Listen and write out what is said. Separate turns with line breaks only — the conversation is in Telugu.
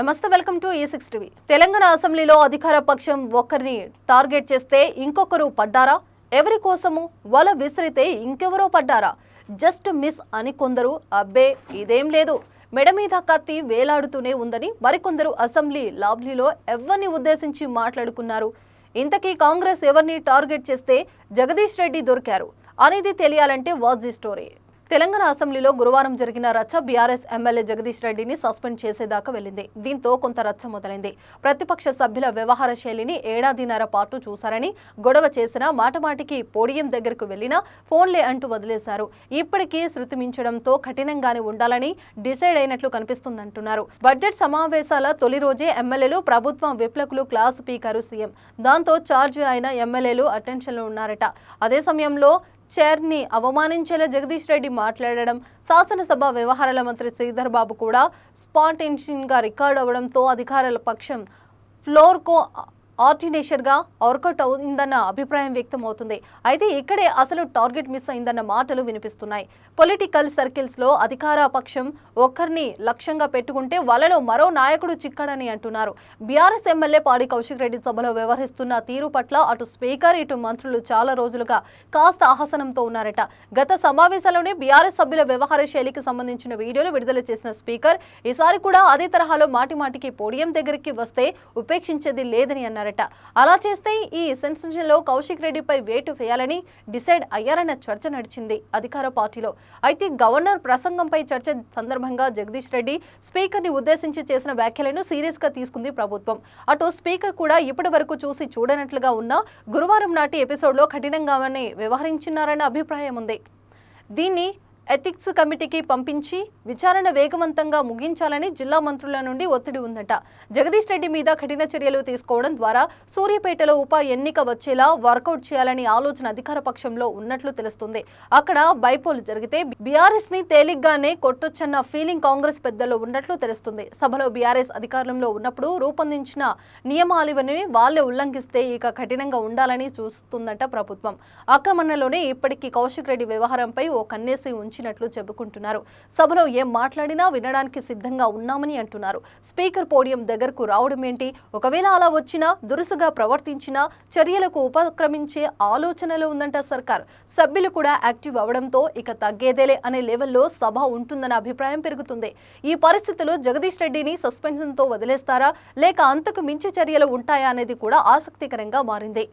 నమస్తే, welcome to E6 TV. Telangana అసెంబ్లీలో అధికార పక్షం ఒక్కరిని టార్గెట్ చేస్తే ఇంకొకరు పడ్డారా? ఎవరి కోసము వల విసిరితే ఇంకెవరో పడ్డారా? జస్ట్ మిస్ అని కొందరు, అబ్బే ఇదేం లేదు, మెడ మీద కత్తి వేలాడుతూనే ఉందని మరికొందరు అసెంబ్లీ లాబీలో ఎవరిని ఉద్దేశించి మాట్లాడుకున్నారు. ఇంతకీ కాంగ్రెస్ ఎవరిని టార్గెట్ చేస్తే జగదీష్ రెడ్డి దొరికారు అనేది తెలియాలంటే వాచ్ ది స్టోరీ. తెలంగాణ అసెంబ్లీలో గురువారం జరిగిన రచ్చ బీఆర్ఎస్ ఎమ్మెల్యే జగదీష్ రెడ్డిని సస్పెండ్ చేసేదాకా వెళ్లింది. దీంతో కొంత రచ్చ మొదలైంది. ప్రతిపక్ష సభ్యుల వ్యవహార శైలిని ఏడాదిన్నర పాటు చూశారని, గొడవ చేసినా మాటమాటికి పోడియం దగ్గరకు వెళ్లినా ఫోన్లే అంటూ వదిలేశారు. ఇప్పటికీ శృతి మించడంతో కఠినంగానే ఉండాలని డిసైడ్ అయినట్లు కనిపిస్తుందంటున్నారు. బడ్జెట్ సమావేశాల తొలి రోజే ఎమ్మెల్యేలు, ప్రభుత్వం విప్లకులు క్లాస్ పీకారు సీఎం. దాంతో ఛార్జ్ అయిన ఎమ్మెల్యేలు అటెన్షన్లో ఉన్నారట. అదే సమయంలో చైర్ని అవమానించేలా జగదీష్ రెడ్డి మాట్లాడడం, శాసనసభ వ్యవహారాల మంత్రి శ్రీధర్ బాబు కూడా స్పాంటేనియస్గా రికార్డ్ అవడంతో అధికారుల పక్షం ఫ్లోర్కో ఆర్టినేషన్గా వర్కౌట్ అయిందన్న అభిప్రాయం వ్యక్తం అవుతుంది. అయితే ఇక్కడే అసలు టార్గెట్ మిస్ అయిందన్న మాటలు వినిపిస్తున్నాయి. పొలిటికల్ సర్కిల్స్లో అధికార పక్షం ఒక్కరిని లక్ష్యంగా పెట్టుకుంటే వాళ్ళలో మరో నాయకుడు చిక్కాడని అంటున్నారు. బీఆర్ఎస్ ఎమ్మెల్యే పాడి కౌశిక్ రెడ్డి సభలో వ్యవహరిస్తున్న తీరు పట్ల అటు స్పీకర్, ఇటు మంత్రులు చాలా రోజులుగా కాస్త ఆహసనంతో ఉన్నారట. గత సమావేశాల్లోనే బీఆర్ఎస్ సభ్యుల వ్యవహార శైలికి సంబంధించిన వీడియోలు విడుదల చేసిన స్పీకర్ ఈసారి కూడా అదే తరహాలో మాటిమాటికి పోడియం దగ్గరికి వస్తే ఉపేక్షించేది లేదని అన్నారు. అలా చేస్తే ఈ సెన్సేషన్లో కౌశిక్ రెడ్డిపై వేటు వేయాలని డిసైడ్ అయ్యారన్న చర్చ నడిచింది అధికార పార్టీలో. అయితే గవర్నర్ ప్రసంగంపై చర్చ సందర్భంగా జగదీష్ రెడ్డి స్పీకర్ని ఉద్దేశించి చేసిన వ్యాఖ్యలను సీరియస్ గా తీసుకుంది ప్రభుత్వం. అటు స్పీకర్ కూడా ఇప్పటి వరకు చూసి చూడనట్లుగా ఉన్న గురువారం నాటి ఎపిసోడ్లో కఠినంగానే వ్యవహరించినారన్న అభిప్రాయం ఉంది. దీన్ని ఎథిక్స్ కమిటీకి పంపించి విచారణ వేగవంతంగా ముగించాలని జిల్లా మంత్రుల నుండి ఒత్తిడి ఉందట. జగదీష్ రెడ్డి మీద కఠిన చర్యలు తీసుకోవడం ద్వారా సూర్యాపేటలో ఉప ఎన్నిక వచ్చేలా వర్కౌట్ చేయాలని ఆలోచన అధికార పక్షంలో ఉన్నట్లు తెలుస్తుంది. అక్కడ బైపోల్ జరిగితే బీఆర్ఎస్ ని తేలిగ్గానే కొట్టొచ్చన్న ఫీలింగ్ కాంగ్రెస్ పెద్దల్లో ఉన్నట్లు తెలుస్తుంది. సభలో బీఆర్ఎస్ అధికారంలో ఉన్నప్పుడు రూపొందించిన నియమావళిని వాళ్లే ఉల్లంఘిస్తే ఇక కఠినంగా ఉండాలని చూస్తుందట ప్రభుత్వం. ఆక్రమణలోనే ఇప్పటికీ కౌశిక్ రెడ్డి వ్యవహారంపై ఓ కన్నేసి ఉంచినట్లు చెప్పుకుంటున్నారు. సభలో ఏం మాట్లాడినా వినడానికి సిద్ధంగా ఉన్నామని అంటున్నారు. స్పీకర్ పోడియం దగ్గరకు రావడం ఏంటి? ఒకవేళ అలా వచ్చినా, దురుసుగా ప్రవర్తించినా చర్యలకు ఉపక్రమించే ఆలోచనలో ఉందంట సర్కార్. సభ్యులు కూడా యాక్టివ్ అవడంతో ఇక తగ్గేదేలే అనే లెవెల్లో సభ ఉంటుందన్న అభిప్రాయం పెరుగుతుంది. ఈ పరిస్థితిలో జగదీష్ రెడ్డిని సస్పెన్షన్తో వదిలేస్తారా, లేక అంతకు మించి చర్యలు ఉంటాయా అనేది కూడా ఆసక్తికరంగా మారింది.